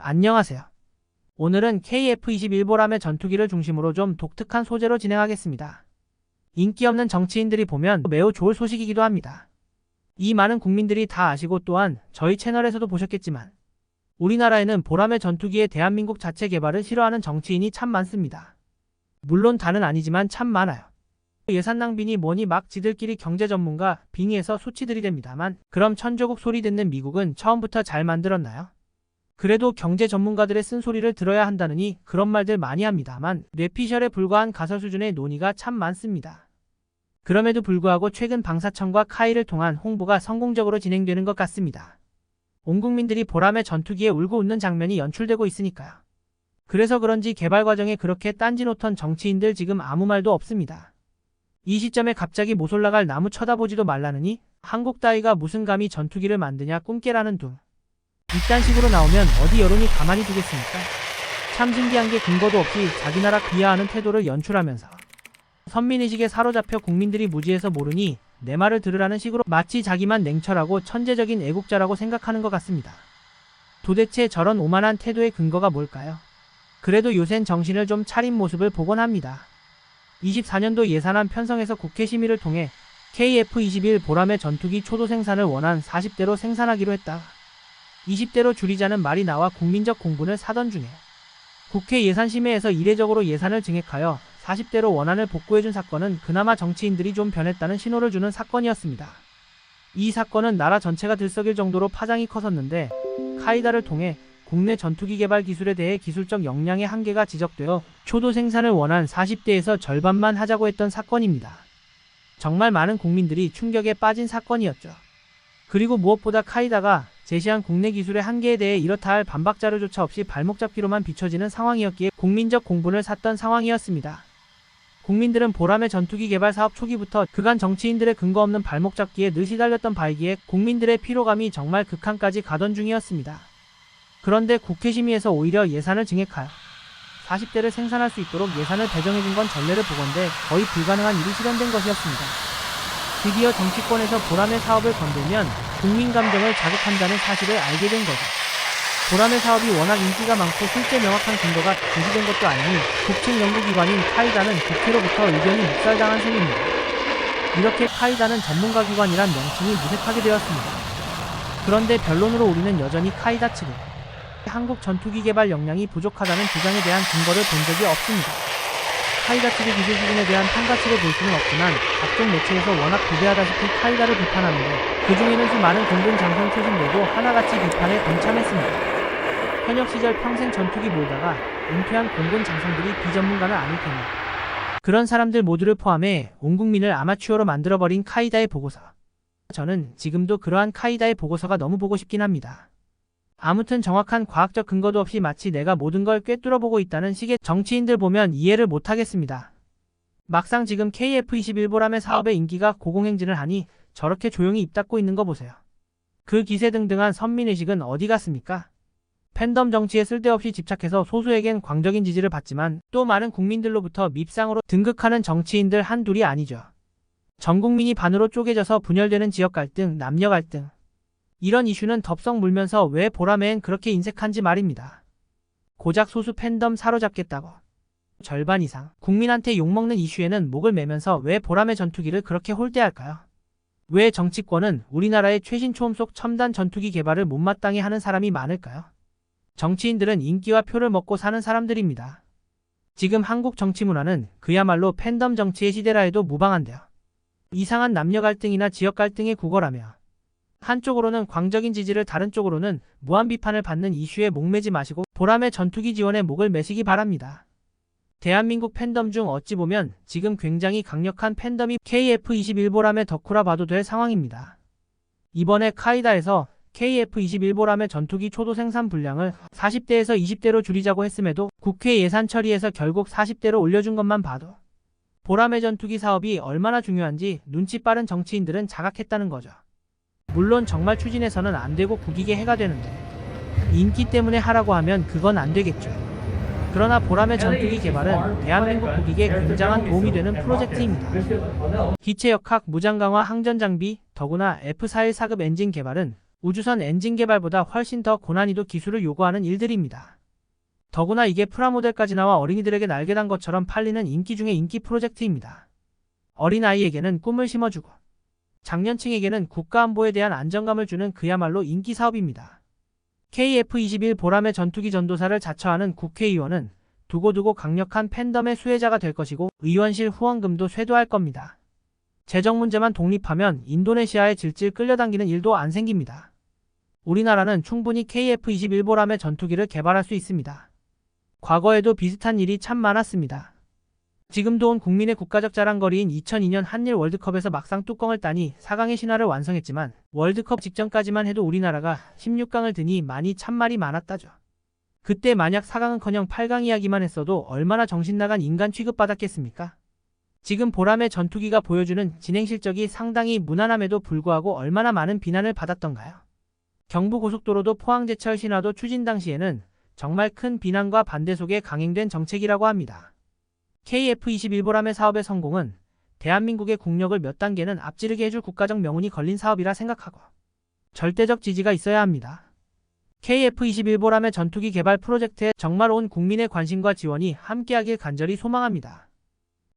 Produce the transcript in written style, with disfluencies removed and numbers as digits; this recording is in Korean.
안녕하세요. 오늘은 KF-21보람의 전투기를 중심으로 좀 독특한 소재로 진행하겠습니다. 인기 없는 정치인들이 보면 매우 좋을 소식이기도 합니다. 이 많은 국민들이 다 아시고 또한 저희 채널에서도 보셨겠지만 우리나라에는 보람의 전투기의 대한민국 자체 개발을 싫어하는 정치인이 참 많습니다. 물론 다는 아니지만 참 많아요. 예산 낭비니 뭐니 막 지들끼리 경제 전문가 빙의해서 수치 들이댑니다만 그럼 천조국 소리 듣는 미국은 처음부터 잘 만들었나요? 그래도 경제 전문가들의 쓴소리를 들어야 한다느니 그런 말들 많이 합니다만 뇌피셜에 불과한 가설 수준의 논의가 참 많습니다. 그럼에도 불구하고 최근 방사청과 카이를 통한 홍보가 성공적으로 진행되는 것 같습니다. 온 국민들이 보람의 전투기에 울고 웃는 장면이 연출되고 있으니까요. 그래서 그런지 개발 과정에 그렇게 딴지 놓던 정치인들 지금 아무 말도 없습니다. 이 시점에 갑자기 못 올라갈 나무 쳐다보지도 말라느니 한국 따위가 무슨 감히 전투기를 만드냐 꿈깨라는 둥. 이딴 식으로 나오면 어디 여론이 가만히 두겠습니까? 참 신기한 게 근거도 없이 자기 나라 비하하는 태도를 연출하면서 선민의식에 사로잡혀 국민들이 무지해서 모르니 내 말을 들으라는 식으로 마치 자기만 냉철하고 천재적인 애국자라고 생각하는 것 같습니다. 도대체 저런 오만한 태도의 근거가 뭘까요? 그래도 요샌 정신을 좀 차린 모습을 보곤 합니다. 24년도 예산안 편성에서 국회 심의를 통해 KF-21 보람의 전투기 초도 생산을 원한 40대로 생산하기로 했다. 20대로 줄이자는 말이 나와 국민적 공분을 사던 중에 국회 예산심의에서 이례적으로 예산을 증액하여 40대로 원안을 복구해준 사건은 그나마 정치인들이 좀 변했다는 신호를 주는 사건이었습니다. 이 사건은 나라 전체가 들썩일 정도로 파장이 컸었는데 카이다를 통해 국내 전투기 개발 기술에 대해 기술적 역량의 한계가 지적되어 초도 생산을 원한 40대에서 절반만 하자고 했던 사건입니다. 정말 많은 국민들이 충격에 빠진 사건이었죠. 그리고 무엇보다 카이다가 제시한 국내 기술의 한계에 대해 이렇다 할 반박 자료조차 없이 발목 잡기로만 비춰지는 상황이었기에 국민적 공분을 샀던 상황이었습니다. 국민들은 보람의 전투기 개발 사업 초기부터 그간 정치인들의 근거 없는 발목 잡기에 늘 시달렸던 바이기에 국민들의 피로감이 정말 극한까지 가던 중이었습니다. 그런데 국회 심의에서 오히려 예산을 증액하여 40대를 생산할 수 있도록 예산을 배정해준 건 전례를 보건대 거의 불가능한 일이 실현된 것이었습니다. 드디어 정치권에서 보람의 사업을 건들면 국민 감정을 자극한다는 사실을 알게 된 거죠. 보람의 사업이 워낙 인기가 많고 실제 명확한 근거가 제시된 것도 아니니 국책 연구기관인 카이다는 국회로부터 의견이 묵살당한 셈입니다. 이렇게 카이다는 전문가기관이란 명칭이 무색하게 되었습니다. 그런데 변론으로 우리는 여전히 카이다 측에 한국 전투기 개발 역량이 부족하다는 주장에 대한 근거를 본 적이 없습니다. 카이다 측의 기술 수준에 대한 평가치를 볼 수는 없지만 각종 매체에서 워낙 비대하다시피 카이다를 비판하는데 그 중에는 수많은 공군 장성 출신들도 하나같이 비판에 동참했습니다. 현역 시절 평생 전투기 몰다가 은퇴한 공군 장성들이 비전문가는 아닐 테니 그런 사람들 모두를 포함해 온 국민을 아마추어로 만들어버린 카이다의 보고서. 저는 지금도 그러한 카이다의 보고서가 너무 보고 싶긴 합니다. 아무튼 정확한 과학적 근거도 없이 마치 내가 모든 걸 꿰뚫어보고 있다는 식의 정치인들 보면 이해를 못하겠습니다. 막상 지금 KF-21보람의 사업의 인기가 고공행진을 하니 저렇게 조용히 입 닫고 있는 거 보세요. 그 기세등등한 선민의식은 어디 갔습니까? 팬덤 정치에 쓸데없이 집착해서 소수에겐 광적인 지지를 받지만 또 많은 국민들로부터 밉상으로 등극하는 정치인들 한둘이 아니죠. 전 국민이 반으로 쪼개져서 분열되는 지역 갈등, 남녀 갈등. 이런 이슈는 덥석 물면서 왜 보람엔 그렇게 인색한지 말입니다. 고작 소수 팬덤 사로잡겠다고. 절반 이상 국민한테 욕먹는 이슈에는 목을 매면서 왜 보람의 전투기를 그렇게 홀대할까요? 왜 정치권은 우리나라의 최신 초음속 첨단 전투기 개발을 못마땅해 하는 사람이 많을까요? 정치인들은 인기와 표를 먹고 사는 사람들입니다. 지금 한국 정치 문화는 그야말로 팬덤 정치의 시대라 해도 무방한데요. 이상한 남녀 갈등이나 지역 갈등에 구걸하며 한쪽으로는 광적인 지지를 다른 쪽으로는 무한 비판을 받는 이슈에 목매지 마시고 보람의 전투기 지원에 목을 매시기 바랍니다. 대한민국 팬덤 중 어찌 보면 지금 굉장히 강력한 팬덤이 KF-21보람의 덕후라 봐도 될 상황입니다. 이번에 카이다에서 KF-21보람의 전투기 초도 생산 분량을 40대에서 20대로 줄이자고 했음에도 국회 예산 처리에서 결국 40대로 올려준 것만 봐도 보람의 전투기 사업이 얼마나 중요한지 눈치 빠른 정치인들은 자각했다는 거죠. 물론 정말 추진해서는 안 되고 국익에 해가 되는데 인기 때문에 하라고 하면 그건 안 되겠죠. 그러나 보람의 전투기 개발은 대한민국 국익에 굉장한 도움이 되는 프로젝트입니다. 기체역학, 무장강화, 항전장비, 더구나 F-41 4급 엔진 개발은 우주선 엔진 개발보다 훨씬 더 고난이도 기술을 요구하는 일들입니다. 더구나 이게 프라모델까지 나와 어린이들에게 날개 단 것처럼 팔리는 인기 중의 인기 프로젝트입니다. 어린아이에게는 꿈을 심어주고 장년층에게는 국가안보에 대한 안정감을 주는 그야말로 인기 사업입니다. KF-21 보람의 전투기 전도사를 자처하는 국회의원은 두고두고 강력한 팬덤의 수혜자가 될 것이고 의원실 후원금도 쇄도할 겁니다. 재정 문제만 독립하면 인도네시아에 질질 끌려당기는 일도 안 생깁니다. 우리나라는 충분히 KF-21 보람의 전투기를 개발할 수 있습니다. 과거에도 비슷한 일이 참 많았습니다. 지금도 온 국민의 국가적 자랑거리인 2002년 한일 월드컵에서 막상 뚜껑을 따니 4강의 신화를 완성했지만 월드컵 직전까지만 해도 우리나라가 16강을 드니 많이 참말이 많았다죠. 그때 만약 4강은커녕 8강 이야기만 했어도 얼마나 정신나간 인간 취급받았겠습니까? 지금 보람의 전투기가 보여주는 진행 실적이 상당히 무난함에도 불구하고 얼마나 많은 비난을 받았던가요? 경부고속도로도 포항제철 신화도 추진 당시에는 정말 큰 비난과 반대 속에 강행된 정책이라고 합니다. KF-21 보람의 사업의 성공은 대한민국의 국력을 몇 단계는 앞지르게 해줄 국가적 명운이 걸린 사업이라 생각하고 절대적 지지가 있어야 합니다. KF-21 보람의 전투기 개발 프로젝트에 정말 온 국민의 관심과 지원이 함께하길 간절히 소망합니다.